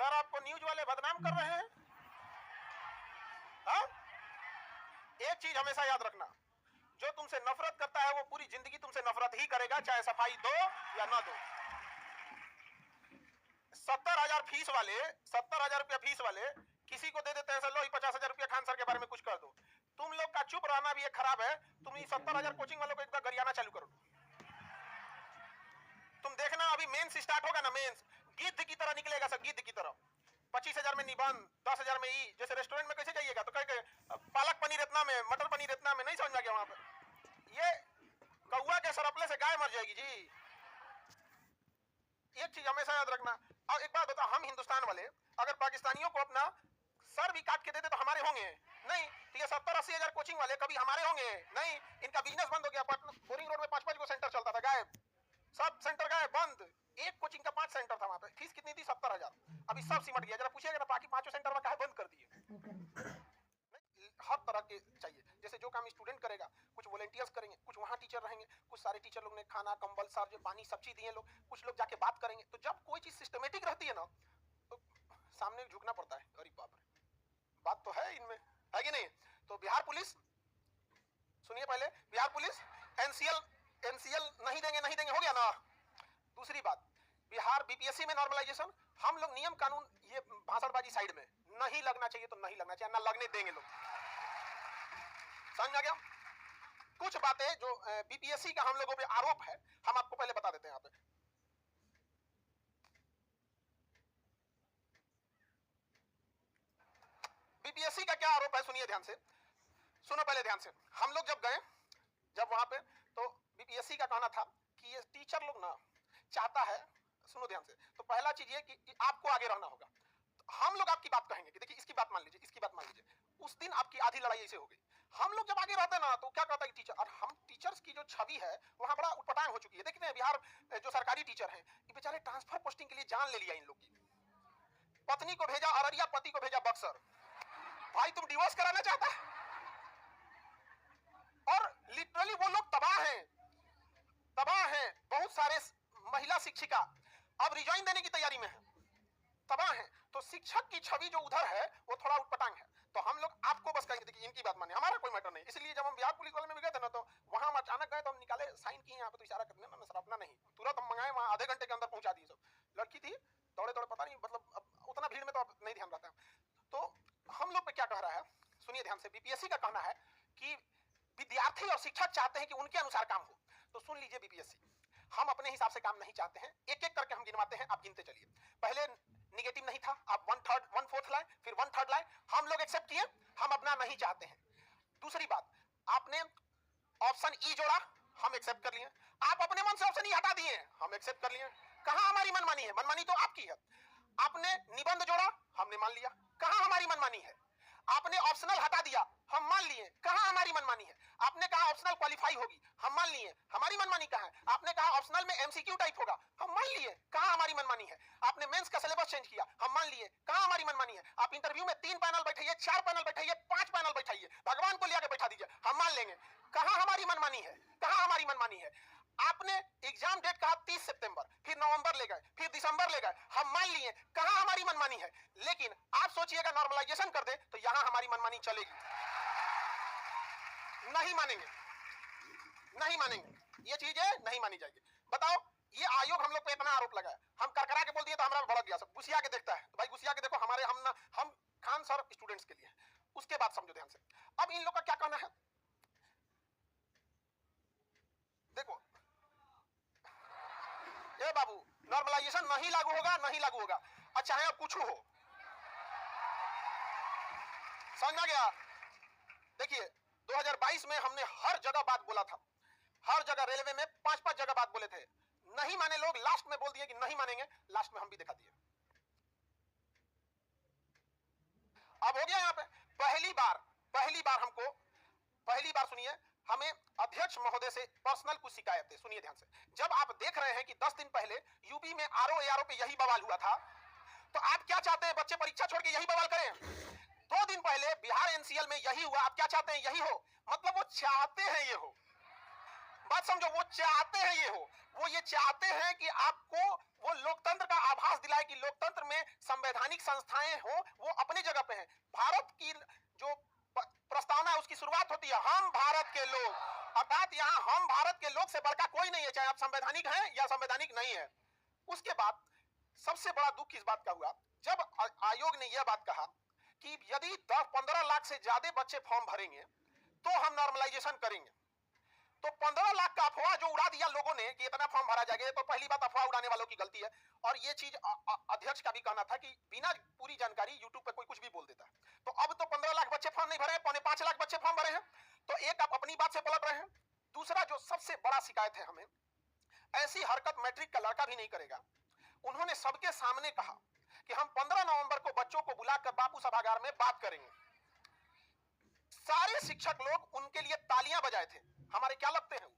Sir आपको news वाले बदनाम कर रहे हैं। हाँ? एक चीज हमेशा याद रखना, जो तुमसे नफरत करता है वो पूरी जिंदगी तुमसे नफरत ही करेगा, चाहे सफाई दो या ना दो। 70,000 फीस वाले, 70,000 रुपया फीस वाले किसी को दे देते हैं, लो 50,000 रुपया खान सर के बारे में कुछ कर दो। तुम लोग का चुप रहना भी एक खराब है। तुम 70,000 कोचिंग वालों को एक बार गरियाना चालू करो। तुम देखना अभी मेंस स्टार्ट होगा ना, मेंस गिद्ध की तरह निकलेगा सब, गिद्ध की तरह। 25,000 में निबंध, 10,000 में ई। जैसे रेस्टोरेंट में कैसे जाइएगा तो कहे पालक पनीर इतना में, मटर पनीर इतना में, नहीं समझ में गया वहां पर। ये कौआ के सरपले से गाय मर जाएगी जी। एक चीज हमेशा याद रखना। और एक बात बता, हम हिंदुस्तान वाले अगर पाकिस्तानियों को अपना सर भी काट के देते तो हमारे होंगे नहीं। तो ये 70-80 हजार कोचिंग वाले कभी हमारे होंगे नहीं। इनका बिजनेस बंद हो गया। पटना बोरिंग रोड में 5-5 को सेंटर चलता था, गायब। सब सेंटर गए, बंद। एक कोचिंग का 5 सेंटर था वहां पे। फीस कितनी थी? 70,000। अभी सब सिमट गया। जरा पूछिएगा ना बाकी 5 सेंटर में काहे बंद कर दिए। हर तरह के चाहिए। जैसे जो काम स्टूडेंट करेगा, कुछ वॉलंटियर्स करेंगे, कुछ वहां टीचर रहेंगे, कुछ सारे टीचर लोग ने खाना, कंबल, सर, पानी सब चीज दिए लोग, कुछ लोग जाके बात करेंगे। तो जब कोई चीज सिस्टमेटिक रहती है ना तो सामने झुकना पड़ता है। अरे बाप रे, बात तो है इनमें, है कि नहीं? तो बिहार पुलिस, सुनिए पहले, बिहार पुलिस एनसीएल नहीं देंगे, नहीं देंगे, हो गया ना। दूसरी बात, बिहार बीपीएससी में नॉर्मलाइजेशन, हम लोग नियम कानून ये भाषणबाजी साइड में, नहीं लगना चाहिए तो नहीं लगना चाहिए, ना लगने देंगे लोग। समझ में आ गया? कुछ बातें जो बीपीएससी का हम लोगों पे आरोप है, हम आपको पहले बता देते हैं। यहाँ पे बीपीएससी का क्या आरोप है, सुनिए ध्यान से, सुनो पहले ध्यान से। हम लोग जब गए, जब वहां पे, तो बीपीएससी का कहना था कि ये टीचर लोग ना चाहता है, सुनो ध्यान से, तो पहला चीज ये कि आपको आगे रहना होगा। तो हम लोग आपकी बात कहेंगे कि देखिए इसकी बात मान लीजिए, इसकी बात मान लीजिए। उस दिन आपकी आधी लड़ाई ऐसे हो गई। हम लोग जब आगे रहते हैं ना तो क्या कहता है टीचर, और हम टीचर्स की जो छवि है वहां बड़ा उटपटांग हो चुकी है। देखते हैं बिहार जो सरकारी टीचर हैं, ये बेचारे ट्रांसफर पोस्टिंग के लिए जान ले लिया इन लोग की। पत्नी को भेजा अररिया, पति को भेजा बक्सर। भाई तुम डिवोर्स कराना चाहता है? और लिटरली वो लोग तबाह हैं, तबाह हैं। बहुत सारे महिला शिक्षिका अब रिजाइन देने की तैयारी में है, तबाह हैं। तो शिक्षक की छवि जो उधर है वो थोड़ा उटपटांग है। तो हम लोग आपको बस कहेंगे देखिए इनकी बात मानिए, हमारा कोई मैटर नहीं। इसलिए जब हम बिहार पुलिस वाले में भी गए थे ना, तो वहां हम अचानक गए तो हम निकाले, साइन किए यहाँ पे, तो इशारा करने ना सर अपना नहीं, तुरंत हम मंगाए, वहां आधे घंटे के अंदर पहुंचा दिए। सब लड़की थी, दौड़े दौड़े, पता नहीं मतलब अब उतना भीड़ में तो अब नहीं ध्यान रहता है। तो हम लोग पे क्या कह रहा है, सुनिए ध्यान से। बीपीएससी का कहना है कि विद्यार्थी और शिक्षक चाहते हैं कि उनके अनुसार काम हो। तो सुन लीजिए बीपीएससी, हम अपने हिसाब से काम नहीं चाहते हैं। एक एक करके हम गिनवाते हैं, आप गिनते चलिए। पहले निगेटिव नहीं था, आप 1/4 लाए, फिर 1/3 लाए, हम लोग एक्सेप्ट किए, हम अपना नहीं चाहते हैं। दूसरी बात, आपने ऑप्शन ई जोड़ा, हम एक्सेप्ट कर लिए। आप अपने मन से ऑप्शन ई हटा दिए, हम एक्सेप्ट कर लिए। कहां हमारी मनमानी है? मनमानी तो आपकी है। आपने निबंध जोड़ा, हमने मान लिया। कहां हमारी मनमानी है? आपने ऑप्शनल हटा दिया, हम मान लिए। कहां हमारी मनमानी है? आपने कहा ऑप्शनल क्वालिफाई होगी, हम मान लिए। हमारी मनमानी कहां है? आपने कहा ऑप्शनल में एमसीक्यू टाइप होगा, हम मान लिए। कहां हमारी मनमानी है? आपने मेंस का सिलेबस चेंज किया, हम मान लिए। कहां हमारी मनमानी है? आप इंटरव्यू में 3 पैनल बैठाइए, 4 पैनल बैठाइए, 5 पैनल बैठाइए, भगवान को लिया के बैठा दीजिए, हम मान लेंगे। कहां हमारी मनमानी है? कहां हमारी मनमानी है? आपने एग्जाम डेट कहा 30 सितंबर, फिर नवंबर ले गए, फिर दिसंबर ले गए, हम मान लिए। कहां हमारी मनमानी है? लेकिन आप सोचिएगा नॉर्मलाइजेशन कर दे तो यहां हमारी मनमानी चलेगी। नहीं मानेंगे, नहीं मानेंगे, ये चीजें नहीं मानी जाएगी। बताओ, ये आयोग हम लोग पे इतना आरोप लगाया, हम करकरा के बोल दिए तो हमारा भड़क गया। सब गुस्सिया के देखता है, तो भाई गुस्सिया के देखो, हमारे हम खान सर स्टूडेंट्स के लिए। उसके बाद समझो ध्यान से, अब इन लोग का क्या कहना है, देखो ए बाबू, नॉर्मलाइजेशन नहीं लागू होगा, नहीं लागू होगा, अच्छा है अब कुछ हो। समझ में गया? देखिए 2022 में हमने हर जगह बात बोला था, हर जगह रेलवे में 5-5 जगह बात बोले थे, नहीं माने लोग, लास्ट में बोल दिए कि नहीं मानेंगे, लास्ट में हम भी दिखा दिए। अब हो गया यहाँ पे पहली बार सुनिए, हमें अध्यक्ष महोदय से पर्सनल कुछ शिकायत है, सुनिए ध्यान से। जब आप देख रहे हैं कि 10 दिन पहले यूपी में आरओ पे यही बवाल हुआ था, तो आप क्या चाहते हैं? बच्चे परीक्षा छोड़ के यही बवाल करें? 2 दिन पहले बिहार एनसीएल में यही हुआ, आप क्या चाहते हैं? यही हो। मतलब वो चाहते हैं ये हो। बात समझो, वो चाहते हैं ये हो, वो ये चाहते हैं कि आपको वो लोकतंत्र का आभास दिलाए कि लोकतंत्र में संवैधानिक संस्थाएं हो, वो अपनी जगह पे हैं। भारत की जो प्रस्तावना है उसकी शुरुआत होती है हम भारत के लोग, अर्थात यहाँ हम भारत के लोग से बढ़कर कोई नहीं है, चाहे आप संवैधानिक हैं या संवैधानिक नहीं है। उसके बाद सबसे बड़ा दुख इस बात का हुआ जब आयोग ने यह बात कहा कि यदि 10-15 लाख से ज्यादा बच्चे फॉर्म भरेंगे तो हम नॉर्मलाइजेशन करेंगे। तो 15 लाख का अफवाह जो उड़ा दिया लोगों ने कि इतना फॉर्म भरा जाएगा, तो पहली बात अफवाह उड़ाने वालों की गलती है। और ये चीज अध्यक्ष का भी कहना था कि बिना पूरी जानकारी यूट्यूब पे कोई कुछ भी बोल देता है। तो अब तो 15 लाख बच्चे फॉर्म नहीं भरे हैं, 5.25 लाख बच्चे फॉर्म भरे हैं। तो एक आप अपनी बात से पलट रहे हैं। दूसरा जो सबसे बड़ा शिकायत है हमें, ऐसी हरकत मैट्रिक का लड़का भी नहीं करेगा। उन्होंने सबके सामने कहा कि हम 15 नवंबर को बच्चों को बुलाकर बापू सभागार में बात करेंगे। सारे शिक्षक लोग उनके लिए तालियां बजाए थे। हमारे क्या लगते हैं,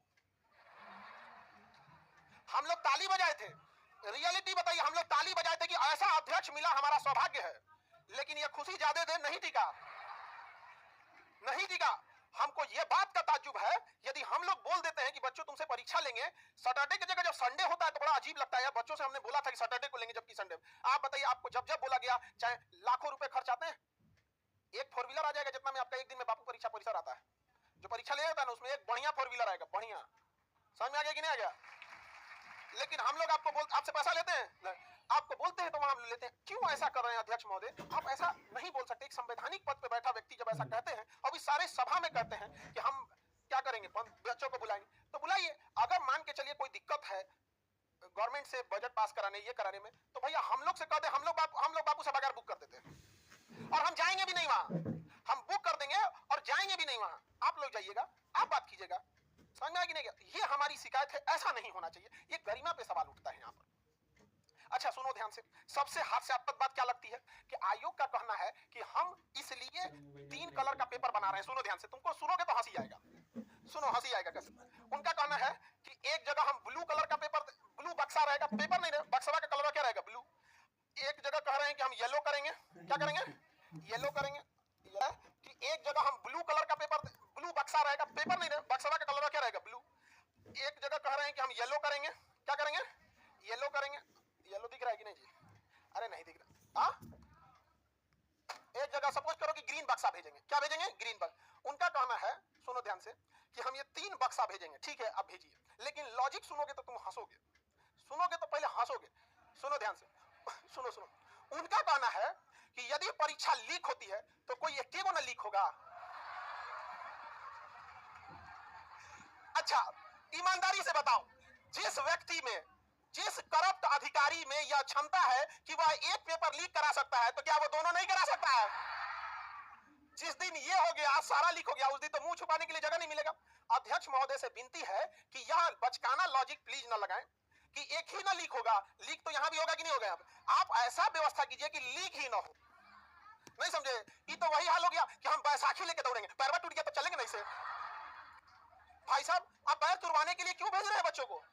हम लोग ताली बजाए थे। रियलिटी बताइए, हम लोग ताली बजाए थे कि ऐसा अध्यक्ष मिला, हमारा सौभाग्य है। लेकिन यह खुशी ज्यादा देर नहीं टिका, नहीं टिका। हमको यह बात का ताज्जुब है, यदि हम लोग बोल देते हैं कि बच्चों तुमसे परीक्षा लेंगे सैटरडे की जगह जब संडे होता है तो बड़ा अजीब लगता है। बच्चों से हमने बोला था कि सैटरडे को लेंगे जबकि संडे। आप बताइए, आपको जब जब बोला गया, चाहे लाखों रुपए खर्च आते हैं, एक 4 व्हीलर आ जाएगा जितना में आपका एक दिन में बापू परीक्षा परिसर आता है। जो परीक्षा ले जाता है ना उसमें एक बढ़िया 4 व्हीलर आएगा, बढ़िया। समझ में आ गया कि नहीं आ गया? लेकिन हम लोग आपसे पैसा लेते हैं, आपको बोलते हैं तो वहां लेते हैं। क्यों ऐसा कर रहे हैं अध्यक्ष महोदय? आप ऐसा नहीं बोल सकते। एक संवैधानिक पद पे बैठा व्यक्ति जब ऐसा कहते हैं और इस सारे सभा में कहते हैं कि हम क्या करेंगे, बच्चों को बुलाएंगे, तो बुलाइए। अगर मान के चलिए कोई दिक्कत है गवर्नमेंट से बजट पास कराने, ये कराने में, तो भैया हम लोग से कह दे, हम लोग बापू सभागार बुक कर देते हैं और हम जाएंगे भी नहीं वहां। हम बुक कर देंगे और जाएंगे भी नहीं वहां। आप लोग जाइएगा, आप बात कीजिएगा। समझ में आएगी नहीं? ये हमारी शिकायत है, ऐसा नहीं होना चाहिए। ये गरिमा पे सवाल उठता है यहाँ पर। अच्छा सुनो ध्यान से, सबसे हास्यास्पद बात क्या लगती है कि आयोग का कहना है कि हम इसलिए 3 कलर का पेपर बना रहे हैं। सुनो ध्यान से, तुमको सुनोगे तो हंसी आएगा, सुनो हंसी आएगा कैसे। उनका कहना है कि एक जगह हम ब्लू कलर का पेपर, ब्लू बक्सा रहेगा, पेपर नहीं रहेगा, बक्सा का कलर क्या रहेगा, ब्लू। एक जगह कह रहे हैं कि हम येलो करेंगे, क्या करेंगे, येलो करेंगे। कि एक जगह हम ब्लू कलर का पेपर, ब्लू बक्सा रहेगा, पेपर नहीं रहेगा, बक्सा का कलर क्या रहेगा, ब्लू। एक जगह कह रहे हैं कि हम येलो करेंगे, क्या करेंगे, येलो करेंगे। येलो दिख रहा है कि नहीं जी? अरे नहीं दिख रहा। एक जगह सपोज करो कि ग्रीन बक्सा भेजेंगे, क्या भेजेंगे, ग्रीन बक्सा। उनका कहना है, सुनो ध्यान से, कि हम ये 3 बक्सा भेजेंगे। ठीक है, अब भेजिए, लेकिन लॉजिक सुनोगे तो तुम हंसोगे, सुनोगे तो पहले हंसोगे। सुनो ध्यान से, सुनो सुनो। उनका कहना है कि यदि परीक्षा लीक होती है तो कोई एक ना लीक होगा। अच्छा ईमानदारी से बताओ, जिस व्यक्ति में, जिस करप्ट अधिकारी में यह क्षमता है कि वह एक पेपर लीक करा सकता है, तो क्या वो दोनों नहीं करा सकता है? जिस दिन ये हो गया, सारा लीक हो गया, उस दिन तो मुंह छुपाने के लिए जगह नहीं मिलेगा। अध्यक्ष महोदय से विनती है कि यह बचकाना लॉजिक प्लीज न लगाएं कि एक ही ना लीक होगा। लीक तो यहां भी होगा कि नहीं होगा? आप ऐसा व्यवस्था कीजिए कि लीक ही ना हो। नहीं समझे? ये तो वही हाल हो गया कि हम बैसाखी लेके दौड़ेंगे, पैरवा टूट गया तो चलेंगे नहीं से। भाई साहब, आप पैर तुड़वाने के लिए क्यों भेज रहे हैं बच्चों को?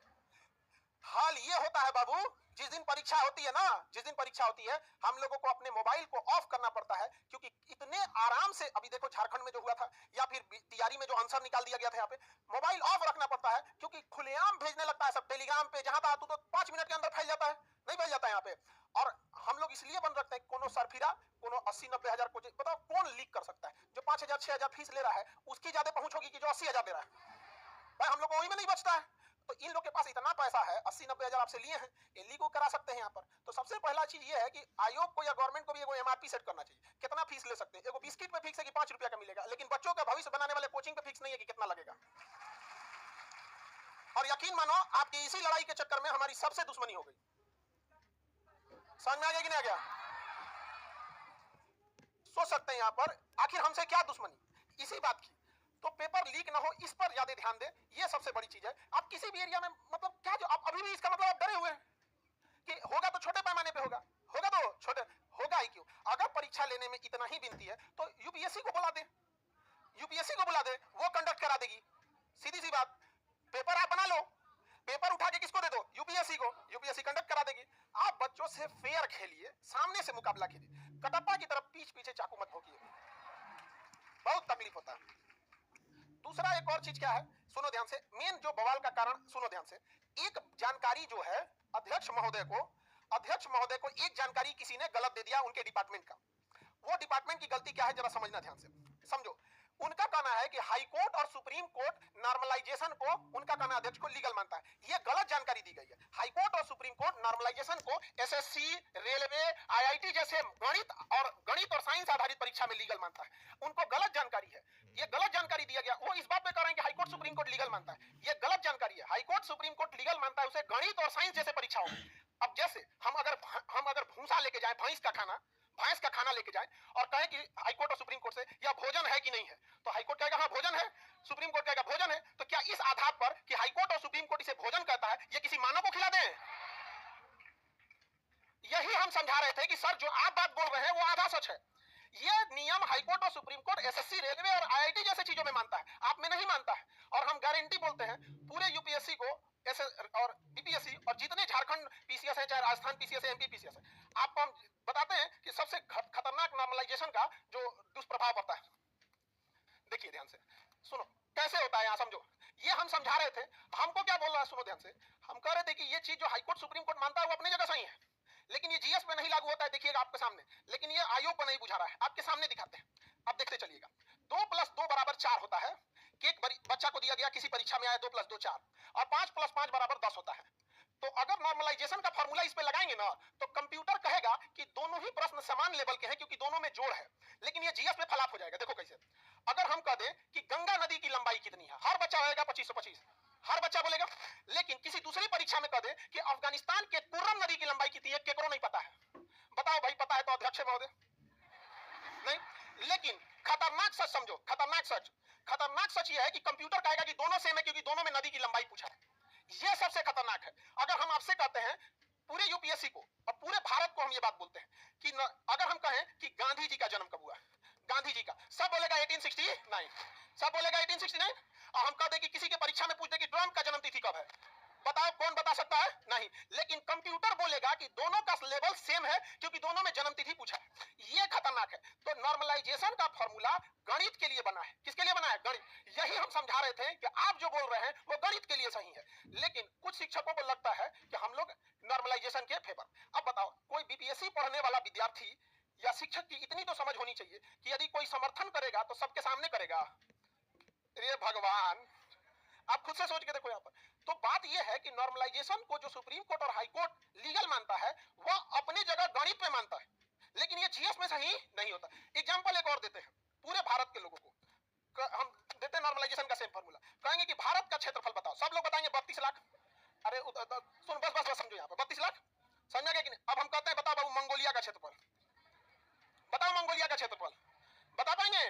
हाल ये होता है बाबू, जिस दिन परीक्षा होती है ना, जिस दिन परीक्षा होती है, हम लोगों को अपने मोबाइल को ऑफ करना पड़ता है, क्योंकि इतने आराम से, अभी देखो झारखंड में जो हुआ था, या फिर तैयारी में जो आंसर निकाल दिया गया था, यहाँ पे मोबाइल ऑफ रखना पड़ता है, क्योंकि खुलेआम भेजने लगता है सब, टेलीग्राम पे, जहां था तो 5 मिनट के अंदर फैल जाता है, नहीं फैल जाता है यहाँ पे। और हम लोग इसलिए बन रखते हैं, कोनो सरफिरा, कोनो 80-90 हजार को, बताओ कौन लीक कर सकता है? जो 5,000-6,000 फीस ले रहा है, उसकी ज्यादा पहुंच होगी कि जो 80,000 दे रहा है? भाई हम लोग को वही में नहीं बचता है। तो इन लोग के पास इतना पैसा है, 80-90 हजार आपसे लिए हैं, ये लीक करा सकते हैं यहाँ पर। तो सबसे पहला चीज ये है कि आयोग को या गवर्नमेंट को भी एगो एमआरपी सेट करना चाहिए, कितना फीस ले सकते हैं। एगो बिस्किट पे फिक्स है कि 5 रुपया का मिलेगा, लेकिन बच्चों का भविष्य बनाने वाले कोचिंग पे फिक्स नहीं है कि कितना लगेगा। और यकीन मानो, आपकी इसी लड़ाई के चक्कर में हमारी सबसे दुश्मनी हो गई। समझ में आ गया कि नहीं आ गया? सोच सकते हैं यहाँ पर आखिर हमसे क्या दुश्मनी, इसी बात की। तो पेपर लीक ना हो, इस पर ज्यादा ध्यान दे, ये सबसे बड़ी चीज है। आप किसी भी एरिया में, मतलब क्या, जो आप अभी भी इसका मतलब आप डरे हुए हैं कि होगा तो छोटे पैमाने पे होगा, होगा तो छोटे, होगा ही क्यों? अगर परीक्षा लेने में इतना ही विनती है तो यूपीएससी को बुला दे, यूपीएससी को बुला दे, वो कंडक्ट करा देगी। सीधी सी बात, पेपर आप बना लो, पेपर उठा के किसको दे दो, यूपीएससी को, यूपीएससी कंडक्ट करा देगी। आप बच्चों से फेयर खेलिए, सामने से मुकाबला खेलिए, कटप्पा की तरफ पीछ पीछे चाकू मत भोंकिए, बहुत तकलीफ होता है। दूसरा एक और चीज क्या है, सुनो ध्यान से, मेन जो बवाल का कारण सुनो ध्यान से। एक जानकारी जो है अध्यक्ष महोदय को एक जानकारी किसी ने गलत दे दिया उनके डिपार्टमेंट का। वो डिपार्टमेंट की गलती क्या है जरा समझना ध्यान से, समझो। उनका कहना है कि हाई कोर्ट और सुप्रीम कोर्ट नॉर्मलाइजेशन को, उनका कहना अध्यक्ष को लीगल मानता है। यह गलत जानकारी दी गई है। हाई कोर्ट और सुप्रीम कोर्ट नॉर्मलाइजेशन को एसएससी, रेलवे, आईआईटी जैसे गणित और साइंस आधारित परीक्षा में लीगल मानता है। उनको गलत जानकारी है, यह गलत जानकारी दिया गया। वो इस बात पे कह रहे हैं कि high court supreme court legal मानता है, यह गलत जानकारी है। High court supreme court legal मानता है उसे गणित और साइंस जैसे परीक्षाओं में। अब जैसे हम अगर भूसा लेके जाए, भैंस का खाना लेके जाए और कहें कि हाई कोर्ट और सुप्रीम कोर्ट से यह भोजन है कि नहीं है, तो हाई कोर्ट कहेगा हाँ भोजन है, सुप्रीम कोर्ट कहेगा भोजन है। तो क्या इस आधार पर कि हाई कोर्ट और सुप्रीम कोर्ट इसे भोजन कहता है, यह किसी मानव को खिला दें? यही हम समझा रहे थे कि सर जो आप बात बोल रहे हैं वो आधा सच है। यह नियम हाई कोर्ट और सुप्रीम कोर्ट एसएससी, रेलवे और आईआईटी जैसे चीजों में मानता है, आप में नहीं मानता है। और हम गारंटी बोलते हैं पूरे यूपीएससी को और बीपीएससी और जितने झारखंड पीसीएस है, चाहे राजस्थान पीसीएस है, एमपी पीसीएस है, आपको हम बताते हैं कि सबसे खतरनाक नॉर्मलाइजेशन का जो दुष्प्रभाव पड़ता है। देखिए ध्यान से, सुनो कैसे होता है, यहां समझो। ये हम समझा रहे थे, हमको क्या बोल रहा है सुनो ध्यान से। हम कह रहे थे कि ये चीज जो हाई कोर्ट सुप्रीम कोर्ट मानता है वो अपनी जगह सही है, लेकिन ये जीएस पे नहीं लागू होता है, देखिएगा आपके सामने। लेकिन ये आयोग को नहीं बुझा रहा है, आपके सामने दिखाते हैं, अब देखते चलिएगा। 2 + 2 = 4 होता है कि एक बच्चा को दिया गया किसी परीक्षा में आया 2 + 2 4, और 5 + 5 = 10 होता है। तो अगर नॉर्मलाइजेशन का फार्मूला इस पे लगाएंगे ना, तो कंप्यूटर कहेगा कि दोनों ही प्रश्न समान लेवल के हैं क्योंकि दोनों में जोड़ है। लेकिन ये जीएस में फलाप हो जाएगा। देखो कैसे, अगर हम कह दें कि गंगा नदी की लंबाई कितनी है, हर बच्चा होगा 2525, हर बच्चा बोलेगा। लेकिन किसी दूसरी परीक्षा में कह दे कि अफगानिस्तान के कुर्रम नदी की लंबाई कितनी है, केकरो नहीं पता है। बताओ भाई, पता है तो अध्यक्ष महोदय नहीं। लेकिन खतरनाक सच समझो, खतरनाक सच यह है कि कंप्यूटर कहेगा कि दोनों सेम है क्योंकि दोनों में नदी की लंबाई पूछा है। यह सबसे खतरनाक है। अगर हम आपसे कहते हैं पूरे यूपीएससी को और पूरे भारत को हम ये बात बोलते हैं कि अगर हम कहें कि गांधी जी का जन्म कब हुआ, गांधी जी का, सब बोलेगा 1869, सब बोलेगा 1869। और हम कह दें कि किसी के परीक्षा में पूछ दे कि ट्रम्प का जन्म तिथि कब है, बताओ कौन बता सकता है? नहीं। लेकिन कंप्यूटर बोलेगा कि दोनों का लेवल सेम है क्योंकि दोनों में जन्म तिथि पूछा है। यह खतरनाक है। तो नॉर्मलाइजेशन का फॉर्मूला गणित के लिए बना है। किसके लिए बना है? गणित। यही हम समझा रहे थे कि आप जो बोल रहे हैं वो गणित के लिए सही है, लेकिन कुछ शिक्षकों को लगता है कि हम लोग नॉर्मलाइजेशन के फेवर। अब बताओ, कोई बीपीएससी पढ़ने वाला विद्यार्थी या शिक्षक की इतनी तो समझ होनी चाहिए कि यदि कोई समर्थन करेगा तो सबके सामने करेगा। अरे भगवान, आप खुद से सोच के देखो यहाँ पर। तो बात यह है कि नॉर्मलाइजेशन को जो सुप्रीम कोर्ट और हाई कोर्ट लीगल मानता है, वह अपनी जगह गणित में मानता है, लेकिन ये जीएस में सही नहीं होता। एग्जांपल एक और देते हैं पूरे भारत के लोगों को, हम देते हैं नॉर्मलाइजेशन का सेम फार्मूला। कहेंगे कि भारत का क्षेत्रफल बताओ, सब लोग बताएंगे 32 लाख। अरे सुन, बस समझो यहाँ पर 32 लाख, समझा गया कि नहीं? अब हम कहते हैं बताओ बाबू मंगोलिया का क्षेत्रफल, बताओ मंगोलिया का क्षेत्रफल, बता पाएंगे?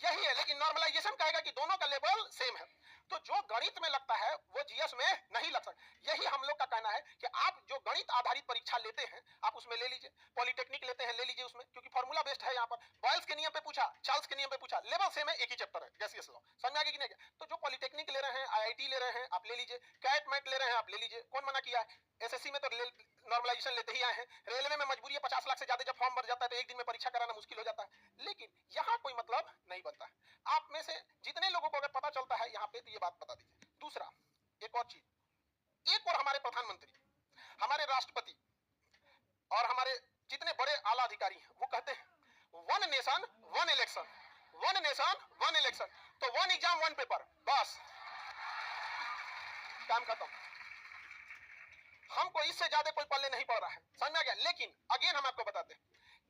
यही है। लेकिन नॉर्मलाइजेशन कहेगा कि दोनों का लेवल सेम है। तो जो गणित में लगता है वो जीएस में नहीं लग सकता। यही हम लोग का कहना है कि आप जो गणित आधारित परीक्षा लेते हैं आप उसमें ले लीजिए, पॉलिटेक्निक लेते हैं ले लीजिए उसमें, क्योंकि फॉर्मूला बेस्ड है। यहाँ पर बॉयल्स के नियम पे पूछा, चार्ल्स के नियम पे पूछा, लेवल सेम है, एक ही चैप्टर है, गैसियस लॉ। समझ में आ गया कि नहीं? तो जो पॉलिटेक्निक ले रहे हैं, आईआईटी ले रहे हैं, आप ले लीजिए। कैट मैट ले रहे हैं, आप ले लीजिए, कौन मना किया है? एसएससी में तो नॉर्मलाइजेशन लेते ही आए हैं। रेलवे में मजबूरी है, 50 लाख से ज्यादा जब फॉर्म भर जाता है तो एक दिन में परीक्षा कराना मुश्किल हो जाता है। लेकिन यहाँ कोई मतलब नहीं बनता है। आप में से जितने लोगों को अगर पता चलता है यहाँ पे, तो ये बात बता दीजिए। दूसरा एक और चीज, एक और हमारे प्रधानमंत्री, हमारे राष्ट्रपति और हमारे जितने बड़े आला अधिकारी हैं वो कहते हैं 1 नेशन 1 इलेक्शन, 1 नेशन 1 इलेक्शन। तो 1 एग्जाम 1 पेपर, बस काम खत्म। हमको इससे ज्यादा कोई पल्ले नहीं पड़ रहा है, समझ में आ गया? लेकिन अगेन हम आपको बताते हैं,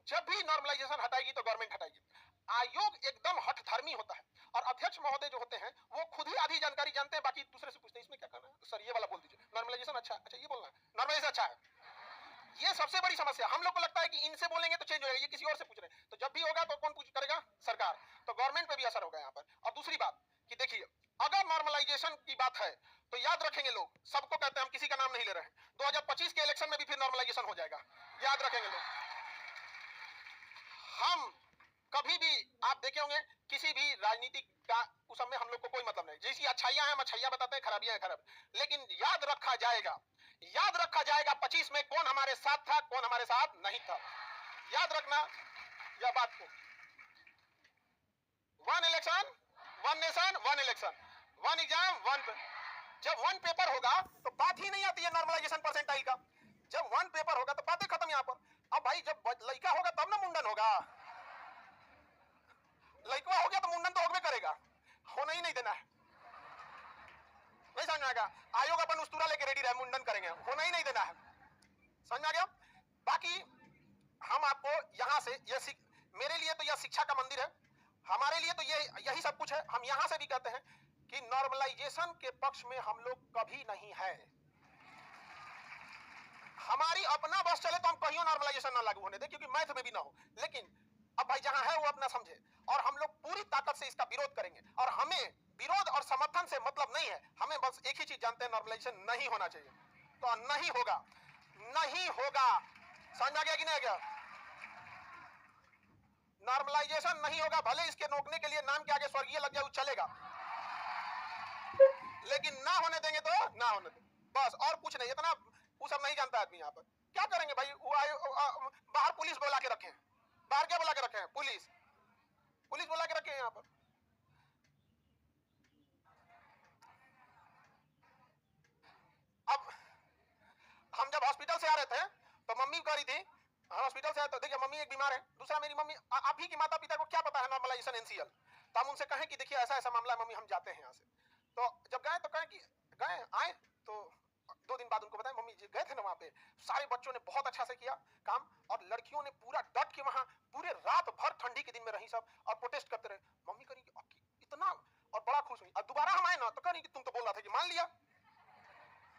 जब भी नॉर्मलाइजेशन हटाएगी तो गवर्नमेंट हटाएगी। आयोग एकदम हठधर्मी होता है, और अध्यक्ष महोदय जो होते हैं वो खुद ही आधी जानकारी जानते हैं, बाकी दूसरे से पूछते हैं इसमें क्या करना है, सर ये वाला बोल दीजिए, नॉर्मलाइजेशन अच्छा ये बोलना है, नॉर्मलाइजेशन अच्छा है। ये सबसे बड़ी समस्या। हम लोग को लगता है कि इनसे बोलेंगे तो चेंज हो जाएगा, ये किसी और से पूछ रहे हैं। तो जब भी होगा तो कौन पूछ करेगा? सरकार। तो गवर्नमेंट पे भी असर होगा यहाँ पर। और दूसरी बात कि देखिए, अगर नॉर्मलाइजेशन की बात है तो याद रखेंगे लोग, सबको कहते हैं, हम किसी का नाम नहीं ले रहे हैं, 2025 के इलेक्शन में भी फिर नॉर्मलाइजेशन हो जाएगा, याद रखेंगे लोग। हम कभी भी आप देखे होंगे किसी भी राजनीतिक का उस समय हम लोग को कोई मतलब नहीं, जैसी अच्छाइयां हैं हम अच्छाइयां बताते हैं, खराबियां हैं खराब। लेकिन याद रखा जाएगा 25 में कौन हमारे साथ था, कौन हमारे साथ नहीं था। याद रखना यह बात को। 1 election 1 nation 1 election, one exam one, जब वन पेपर होगा तो बात ही नहीं आती है नॉर्मलाइजेशन परसेंटाइल का। जब वन पेपर होगा तो बातें खत्म यहां पर। अब भाई जब लड़का होगा तब ना मुंडन होगा, लड़का हो गया तो मुंडन तो होगा करेगा, होना ही नहीं देना है। नहीं समझ में आएगा, आयोग अपन उस्तूरा लेके रेडी रहे, मुंडन करेंगे, होना ही नहीं देना है। समझ में आ गया। बाकी हम आपको यहां से मेरे लिए तो यह शिक्षा का मंदिर है, हमारे लिए तो ये यही सब कुछ है। हम यहां से भी कहते हैं कि नॉर्मलाइजेशन के पक्ष में हम लोग कभी नहीं है। हमारी अपना बस चले तो हम कहीं नॉर्मलाइजेशन ना लागू होने दे, क्योंकि मैथ में भी ना हो। लेकिन अब भाई जहां है वो अपना समझे, और हम लोग पूरी ताकत से इसका विरोध करेंगे। और हमें विरोध और समर्थन से मतलब नहीं है, हमें बस एक ही चीज जानते हैं, नॉर्मलाइजेशन नहीं होना चाहिए। तो नहीं होगा, नहीं होगा। समझ में आ गया कि नहीं आ गया? नॉर्मलाइजेशन नहीं होगा, भले इसके रोकने के लिए नाम के आगे स्वर्गीय लग जाए, चलेगा, लेकिन ना होने देंगे तो ना होने देंगे, बस। और कुछ नहीं, इतना वो सब नहीं जानता आदमी। यहाँ पर क्या करेंगे भाई, वो बाहर पुलिस बुला के रखे हैं, बाहर क्या बुला के रखे हैं, पुलिस बुला के रखे हैं यहाँ पर। अब हम जब हॉस्पिटल से आ रहे थे तो मम्मी कह रही थी, हॉस्पिटल से आए तो देखिए मम्मी एक बीमार है, दूसरा मेरी मम्मी, आप ही की माता पिता को क्या पता है नॉर्मलाइजेशन एनसीएल। तो हम उनसे कहें कि देखिए ऐसा ऐसा मामला है मम्मी, हम जाते हैं यहाँ से। तो जब गए तो कहें कि गए आए, तो 2 दिन बाद उनको बताया मम्मी जी गए थे ना वहां पे, सारे बच्चों ने बहुत अच्छा से किया काम, और लड़कियों ने पूरा डट के वहां पूरे रात भर ठंडी के दिन में रही सब और प्रोटेस्ट करते रहे। मम्मी करी इतना, और बड़ा खुश हुई। और दोबारा हम आए ना तो कह रही कि तुम तो बोल रहा था कि मान लिया।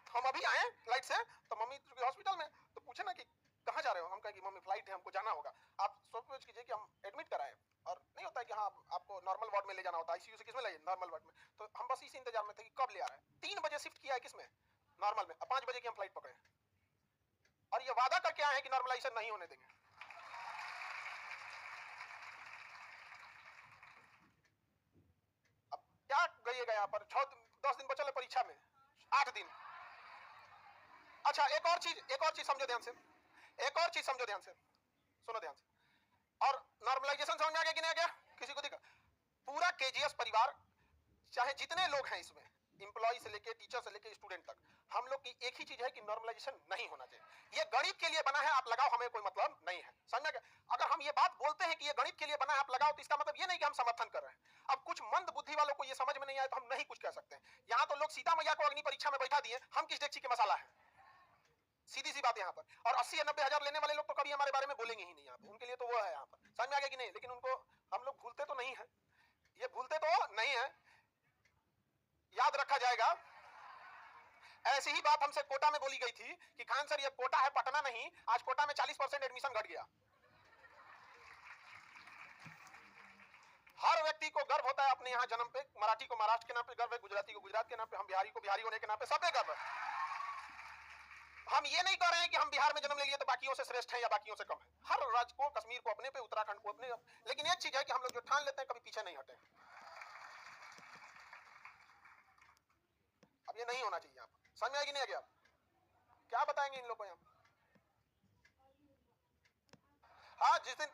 हम अभी आए फ्लाइट से, तो मम्मी हॉस्पिटल में, तो पूछे ना कि कहाँ जा रहे हो, हम कहे कि मम्मी फ्लाइट है, हमको जाना होगा। आप सोच कीजिए कि हम एडमिट कराए, और नहीं होता है कि हाँ आपको नॉर्मल वार्ड में ले जाना होता है, आईसीयू से किसमें ले, नॉर्मल वार्ड में। तो हम बस इसी इंतजार में थे कि कब ले आ रहा है। 3 बजे शिफ्ट किया है किसमें, नॉर्मल में, 5 बजे की हम फ्लाइट पकड़े, और ये वादा करके आए हैं कि नॉर्मलाइजेशन नहीं होने देंगे। अब क्या गइएगा यहाँ पर, 10 दिन बचल है परीक्षा में, 8 दिन। अच्छा एक और चीज समझो ध्यान से, एक और चीज समझो ध्यान से, सुनो ध्यान से। और नॉर्मलाइजेशन समझ में आ गया कि नहीं आ गया, किसी को दिखा? पूरा केजीएस परिवार, चाहे जितने लोग हैं इसमें, इंप्लॉय से लेके टीचर से लेके स्टूडेंट तक, हम लोग की एक ही चीज है कि नॉर्मलाइजेशन नहीं होना चाहिए। ये गणित के लिए बना है, आप लगाओ, हमें कोई मतलब नहीं है। समझ में? अगर हम ये बात बोलते हैं कि ये गणित के लिए बना है, आप लगाओ, तो इसका मतलब ये नहीं कि हम समर्थन कर रहे हैं। अब कुछ मंद बुद्धि वालों को ये समझ में नहीं आए तो हम नहीं कुछ कह सकते हैं। यहाँ तो लोग सीता मैया को अग्नि परीक्षा में बैठा दिए, हम किस डेक्ची के मसाला है, सीधी सी बात यहाँ पर। और 80 या 90 हजार लेने वाले लोग तो कभी हमारे बारे में बोलेंगे ही नहीं यहाँ पे, उनके लिए तो वो है यहाँ पर। समझ में आ गया कि नहीं? लेकिन उनको हम लोग भूलते तो नहीं है, ये भूलते तो नहीं है, याद रखा जाएगा। ऐसी ही बात हमसे कोटा में बोली गई थी कि खान सर ये कोटा है, पटना नहीं। आज कोटा में 40% एडमिशन घट गया। हर व्यक्ति को गर्व होता है अपने यहाँ जन्म पे, मराठी को महाराष्ट्र के नाम पे गर्व है, गुजराती को गुजरात के नाम पे, हम बिहारी को बिहारी होने के नाम पे, सब पे गर्व है। हम ये नहीं कह रहे हैं कि हम बिहार में जन्म ले लिए तो बाकियों से श्रेष्ठ हैं या बाकियों से कम है। हर राज्य को, कश्मीर को अपने पे, उत्तराखंड को अपने। लेकिन एक चीज है कि हम लोग जो ठान लेते हैं कभी पीछे नहीं हटे। अब ये नहीं होना चाहिए। आप समझ में आएगी नहीं आएगी? आप क्या बताएंगे इन लोगों को यहाँ? हाँ जिस दिन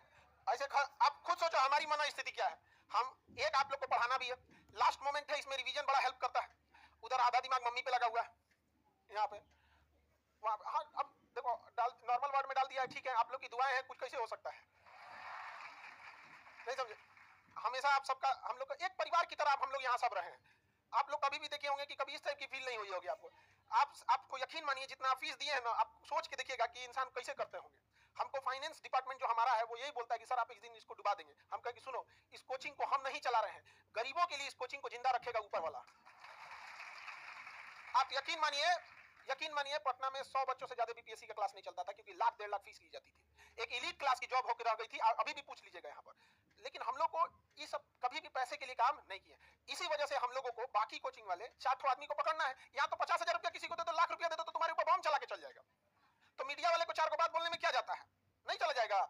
ऐसे आप खुद सोचो हमारी मना स्थिति क्या है। हम एक आप लोग को पढ़ाना भी है, लास्ट मोमेंट है, इसमें रिवीजन बड़ा हेल्प करता है। उधर आधा दिमाग मम्मी पे लगा हुआ है, यहाँ पे वहाँ। हाँ अब देखो नॉर्मल वार्ड में डाल दिया है, ठीक है, आप लोग की दुआएं हैं, कुछ कैसे हो सकता है, नहीं समझे? हमेशा आप सबका, हम लोग एक परिवार की तरह हम लोग यहाँ सब रहे हैं। आप लोग कभी भी देखे होंगे कि कभी इस टाइप की फील नहीं हुई होगी आपको। आपको यकीन मानिए जितना आप फीस दिए हैं ना, आप सोच के देखिएगा कि इंसान कैसे करते होंगे। हमको फाइनेंस डिपार्टमेंट जो हमारा है वो यही बोलता है कि सर आप एक दिन इसको डुबा देंगे। हम कहें कि सुनो, इस कोचिंग को हम नहीं चला रहे हैं, गरीबों के लिए इस कोचिंग को जिंदा रखेगा ऊपर वाला। आप यकीन मानिए पटना में 100 बच्चों से ज्यादा बीपीएससी का क्लास नहीं चलता था, क्योंकि लाख 1.5 लाख फीस ली जाती थी। एक एलीट क्लास की जॉब होकर रह गई थी, अभी भी पूछ लीजिएगा यहाँ पर। लेकिन हम लोग को ये सब कभी भी पैसे के लिए काम नहीं किया। इसी वजह से हम लोगों को बाकी कोचिंग वाले 4 आदमी को पकड़ना है, यहाँ तो 50,000 रुपया किसी को दे दो, लाख रुपया दे दो, तो तुम्हारे ऊपर बम चला के चल जाएगा। तो मीडिया वाले को 4 को बात बोलने में क्या जाता है, नहीं चला जाएगा।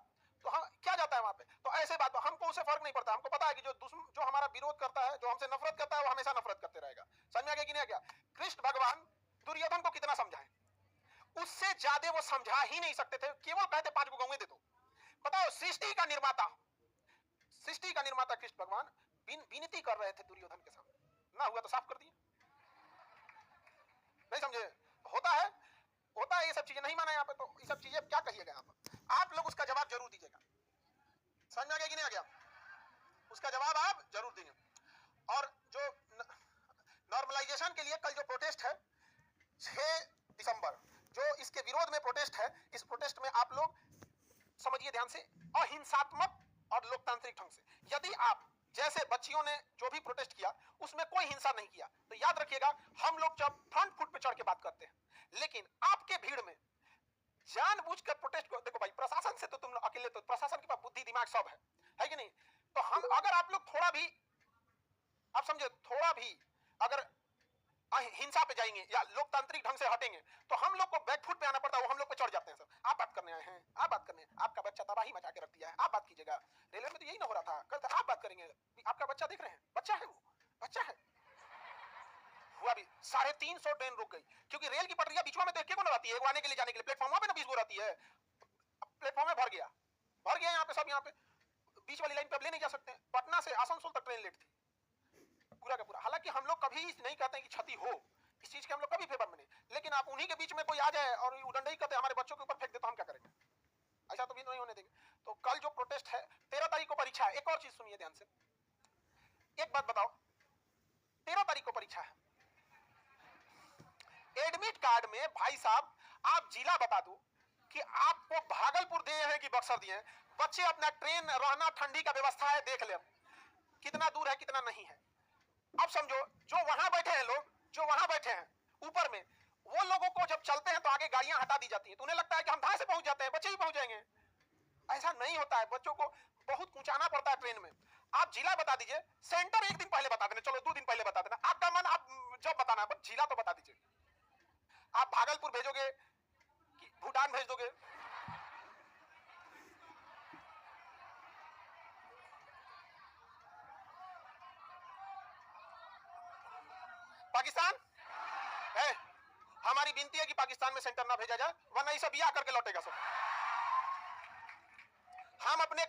तो हम क्या जाता है वहां पे, तो ऐसे बात हमको उससे फर्क नहीं पड़ता। हमको पता है कि जो हमारा विरोध करता है, जो हमसे नफरत करता है, वो हमेशा नफरत करते रहेगा। समझ में आ गया कि नहीं आ गया? कृष्ण भगवान दुर्योधन को कितना समझाए, उससे ज्यादा वो समझा ही नहीं सकते थे। केवल कहते 5 गौ दे दो। बताओ, सृष्टि का निर्माता कृष्ण भगवान विनती कर रहे थे दुर्योधन के सामने, ना हुआ तो साफ कर दिए। नहीं समझे? होता है ये सब चीजें, नहीं माना यहाँ पे तो ये सब चीजें क्या कहिएगा यहाँ पर? आप लोग उसका जवाब जरूर दीजिएगा। समझ में आ गया कि नहीं आ गया? उसका जवाब आप जरूर दीजिए। और जो नॉर्मलाइजेशन के लिए कल जो प्रोटेस्ट है 6 दिसंबर, जो इसके विरोध में प्रोटेस्ट है, इस प्रोटेस्ट में आप लोग समझिए ध्यान से, अहिंसात्मक और लोकतांत्रिक ढंग से, यदि आप जैसे बच्चियों ने जो भी प्रोटेस्ट किया उसमें कोई हिंसा नहीं किया, तो याद रखिएगा हम लोग जब फ्रंट फुट पे चढ़ के बात करते हैं, लेकिन आपके भीड़ में जानबूझकर प्रोटेस्ट को, देखो भाई प्रशासन से तो तुम अकेले, तो प्रशासन के पास बुद्धि दिमाग सब है कि नहीं? तो हम अगर आप लोग थोड़ा भी, आप समझे, थोड़ा भी अगर हिंसा पे जाएंगे या लोकतांत्रिक ढंग से हटेंगे तो हम लोग को बैकफुट पे आना पड़ता है, वो हम लोग पे चढ़ जाते हैं सब। आप बात करने आए हैं, आप बात करने, आपका बच्चा तबाही मचा के रख दिया है, आप बात कीजिएगा। रेलवे में तो यही ना हो रहा था, कल आप बात करेंगे, आपका बच्चा देख रहे हैं, बच्चा है, वो बच्चा है। हुआ भी 350 ट्रेन रुक गई क्योंकि रेल की पटरियां बीच में तो एक को लगाती है, आने के लिए जाने के लिए, प्लेटफॉर्म पे ना 20 गो रहती है, प्लेटफॉर्म में भर गया यहाँ पे सब, यहाँ पे बीच वाली लाइन पे अब ले नहीं जा सकते। पटना से आसनसोल तक ट्रेन लेट थी पूरा का पूरा। हालांकि हम लोग कभी नहीं कहते हैं कि क्षति हो, इस चीज के हम लोग कभी फेवर में नहीं, लेकिन आप उन्हीं के बीच में कोई आ जाए और उडंडई करते हमारे बच्चों के ऊपर फेंक दे तो हम क्या करेंगे? ऐसा तो भी नहीं होने देंगे। तो कल जो प्रोटेस्ट है 13 तारीख को परीक्षा है। एक और चीज सुनिए ध्यान से, एक बात बताओ, 13 तारीख को परीक्षा है, एडमिट कार्ड में भाई साहब आप जिला बता दो कि आपको भागलपुर दिए हैं कि बक्सर दिए हैं, बच्चे अपना ट्रेन, रहना, ठंडी का व्यवस्था है, देख ले कितना दूर है कितना नहीं है। अब समझो जो वहां बैठे हैं लोग, जो वहां बैठे हैं ऊपर में, वो लोगों को जब चलते हैं तो आगे गाड़ियां हटा दी जाती हैं, तो उन्हें लगता है कि हम धार से पहुंच जाते हैं, बच्चे भी पहुंच जाएंगे। ऐसा नहीं होता है, बच्चों को बहुत पहुंचाना पड़ता है ट्रेन में। आप जिला बता दीजिए, सेंटर एक दिन पहले बता देना, चलो 2 दिन पहले बता देना, आपका मन आप जब बताना, बस जिला तो बता दीजिए। आप भागलपुर भेजोगे कि भूटान भेज दोगे? पाकिस्तान है, हमारी विनती है कि पाकिस्तान में सेंटर ना भेजा जाए, वरना ये सब बिया करके लौटेगा सब। हम अपने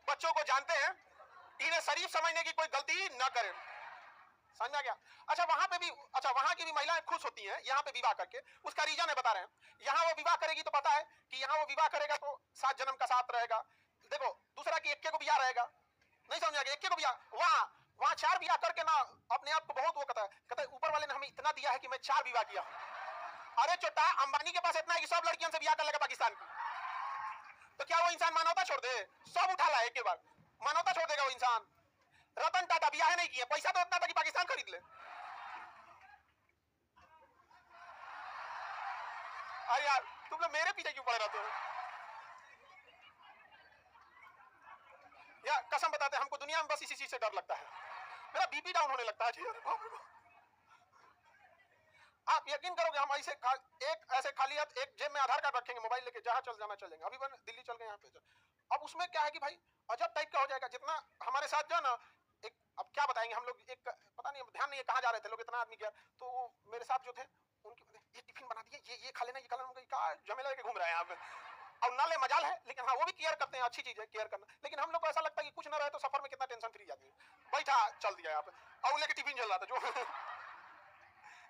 बच्चों को जानते हैं, इन्हें शरीफ समझने की कोई गलती न करें। समझ आ गया? अच्छा वहां पे भी, अच्छा वहां की भी महिलाएं खुश होती हैं यहाँ पे विवाह करके, उसका रीजन है बता रहे हैं। यहाँ वो विवाह करेगी तो पता है कि यहाँ वो विवाह करेगा तो 7 जन्म का साथ रहेगा। देखो दूसरा कि एक्के को ब्याह रहेगा, नहीं समझ आ गया? एक्के को ब्याह, वहां 4 ब्याह करके ना अपने आप को बहुत वो कहता है ऊपर वाले ने हमें इतना दिया है कि मैं 4 विवाह किया हूं। अरे चोटा, अंबानी के पास इतना है कि सब लड़कियों से ब्याह कर लेगा पाकिस्तान की, तो क्या वो इंसान मानवता छोड़ दे? सब उठा लाए एक के बाद, मानवता छोड़ देगा वो इंसान? रतन टाटा ब्याह नहीं किया, पैसा तो इतना था कि पाकिस्तान खरीद ले। अरे यार तुम लोग मेरे पीछे क्यों पड़े रहते हो यार? कसम बताते हैं, हमको दुनिया में बस इसी चीज से डर लगता है, मेरा बीपी डाउन होने लगता है जी। आप यकीन करोगे हम ऐसे खाली हाथ एक जेब में आधार कार्ड रखेंगे, मोबाइल लेके जहां चल जाना चलेंगे। अभी दिल्ली चल गए यहाँ पे, अब उसमें क्या है कि भाई अजब टाइप का हो जाएगा। जितना हमारे साथ जो ना एक, अब क्या बताएंगे हम लोग, एक पता नहीं ध्यान नहीं है कहाँ जा रहे थे लोग, इतना आदमी गया, तो मेरे साथ जो थे उनकी ये टिफिन बना दिए, ये खा लेना, ये खा लेना, क्या झमेला लेके घूम रहे हैं यहाँ पे। और नाले मजाल है, लेकिन हाँ वो भी केयर करते हैं, अच्छी चीज है केयर करना, लेकिन हम लोग को ऐसा लगता है कि कुछ ना रहे तो सफर में कितना टेंशन फ्री आदमी बैठा चल दिया यहाँ पे, और लेके टिफिन चल रहा था जो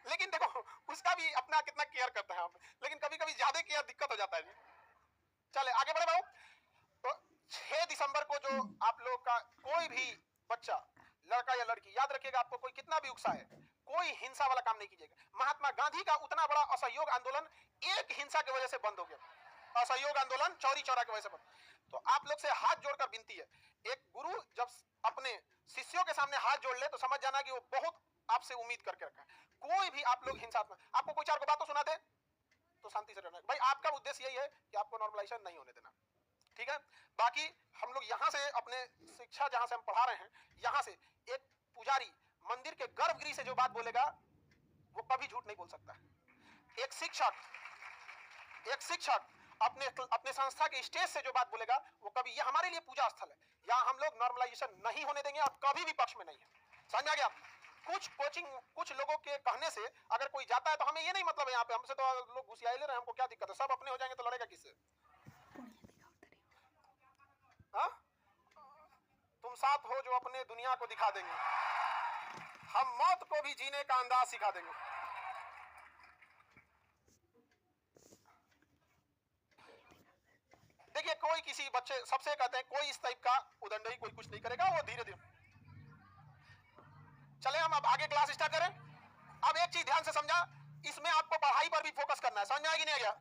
लेकिन देखो उसका भी अपना कितना केयर करते हैं हम, लेकिन कभी कभी ज्यादा केयर दिक्कत हो जाता है जी। चले आगे बढ़े भाऊ। तो 6 दिसंबर को जो आप लोग का कोई भी बच्चा, लड़का या लड़की, याद रखिएगा आपको कोई कितना भी उत्साह है, कोई हिंसा वाला काम नहीं कीजिएगा। महात्मा गांधी का उतना बड़ा असहयोग आंदोलन एक हिंसा की वजह से बंद हो गया, असहयोग आंदोलन चौरी चौरा की वजह से बंद। तो आप लोग से हाथ जोड़कर विनती है, एक गुरु जब अपने शिष्यों के सामने हाथ जोड़ ले तो समझ जाना कि वो बहुत आपसे उम्मीद करके रखा है। कोई भी आप लोग हिंसात्मक, आपको कोई 4 को बातों सुना दे तो शांति से रहना भाई, आपका उद्देश्य यही है कि आपको नॉर्मलाइजेशन नहीं होने देना, ठीक है? बाकी हम लोग यहाँ से अपने शिक्षा जहां से हम पढ़ा रहे हैं, यहाँ से एक पुजारी मंदिर के गर्भगृह से जो बात बोलेगा वो कभी झूठ नहीं बोल सकता। एक शिक्षक अपने संस्था के स्टेज से जो बात बोलेगा वो कभी, ये हमारे लिए पूजा स्थल है, यहाँ हम लोग नॉर्मलाइजेशन नहीं होने देंगे और कभी भी पक्ष में नहीं है। समझ में आ गया? कुछ लोगों के कहने से अगर कोई जाता है तो हमें ये नहीं मतलब है यहाँ पे हमसे तो लोग घुसिया ले रहे हैं, हमको क्या दिक्कत है, सब अपने हो जाएंगे तो लड़ेगा किससे? हाँ? तुम साथ हो जो अपने दुनिया को दिखा देंगे, हम मौत को भी जीने का अंदाज सिखा देंगे। देखिए कोई किसी बच्चे सबसे कहते हैं कोई इस टाइप का उदंडई कोई कुछ नहीं करेगा, वो धीरे धीरे। चले हम अब आगे क्लास स्टार्ट करें। अब एक चीज ध्यान से समझा, इसमें आपको पढ़ाई पर भी फोकस करना है, समझ में आया कि नहीं आ गया?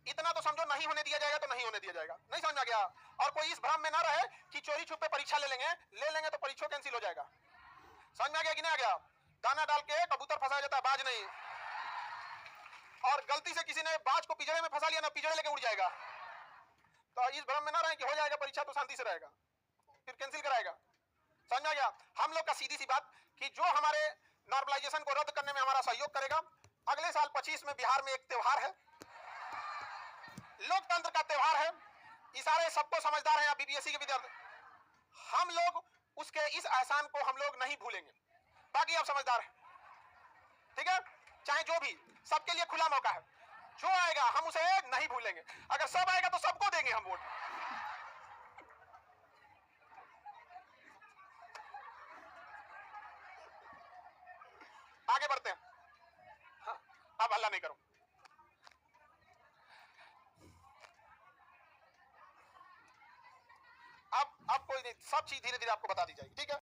इतना तो समझो नहीं होने दिया जाएगा तो नहीं होने दिया जाएगा, नहीं समझ में आ गया? और कोई इस भ्रम में ना रहे कि चोरी छुपे परीक्षा ले लेंगे तो परीक्षा कैंसिल हो जाएगा। समझ में आ गया कि नहीं आ गया? दाना डाल के कबूतर फंसाया जाता है, बाज नहीं। और गलती से किसी ने बाज को पिंजरे में फंसा लिया ना, पिंजरे लेके उड़ जाएगा। तो इस भ्रम में ना रहे कि हो जाएगा परीक्षा तो शांति से रहेगा, फिर कैंसिल कराएगा। समझ में आ गया? हम लोग का सीधी सी बात कि जो हमारे नॉर्मलाइजेशन को रद्द करने में हमारा सहयोग करेगा, अगले साल 25 में बिहार में एक त्योहार है, लोकतंत्र का त्योहार है, इशारे सबको समझदार हैं, बीपीएससी के विद्यार्थी, हम लोग उसके इस एहसान को हम लोग नहीं भूलेंगे। बाकी आप समझदार हैं, ठीक है? चाहे जो भी, सबके लिए खुला मौका है, जो आएगा हम उसे नहीं भूलेंगे। अगर सब आएगा तो सबको देंगे हम वोट। आगे बढ़ते हैं। हाँ, अब हल्ला नहीं करो। अब कोई नहीं, सब चीज धीरे धीरे आपको बता दी जाएगी, ठीक है?